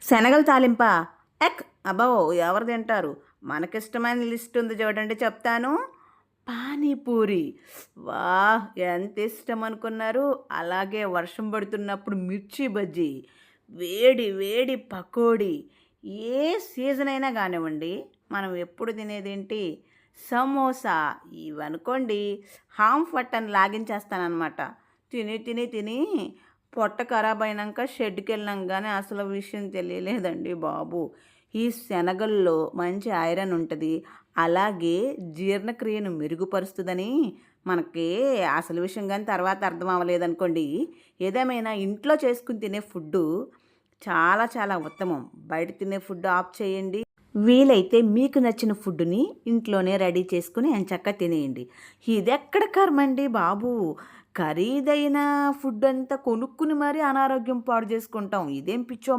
శనగల తాలింపా? ఎక్ అబ్బో! ఎవరు తింటారు? మనకిష్టమైన లిస్ట్ ఉంది చూడండి చెప్తాను. పానీపూరి. వాహ్! ఎంత ఇష్టం అనుకున్నారు? అలాగే వర్షం పడుతున్నప్పుడు మిర్చి బజ్జీ, వేడి వేడి పకోడీ. ఏ సీజన్ అయినా కానివ్వండి, మనం ఎప్పుడు తినేదేంటి? సమోసా. ఇవనుకోండి హామ్ ఫట్టని లాగించేస్తాననమాట. తిని తిని తిని పొట్ట ఖరాబ్ అయినాక షెడ్‌కెళ్ళినంగానే అసలు విషయం తెలియలేదండి బాబు. ఈ శనగల్లో మంచి ఐరన్ ఉంటది. అలాగే జీర్ణక్రియను మెరుగుపరుస్తదని మనకి అసలు విషయం గాని తర్వాత అర్థం అవ్వలేదనుకోండి. ఏదేమైనా ఇంట్లో చేసుకొని తినే ఫుడ్డు చాలా చాలా ఉత్తమం. బయట తినే ఫుడ్ ఆఫ్ చేయండి. వీలైతే మీకు నచ్చిన ఫుడ్‌ని ఇంట్లోనే రెడీ చేసుకొని ఎంచక్కా తినేయండి. ఇదెక్కడ కర్మండి బాబు! ఖరీదైన ఫుడ్ అంతా కొనుక్కుని మరీ అనారోగ్యం పాడు చేసుకుంటాం. ఇదేం పిచ్చో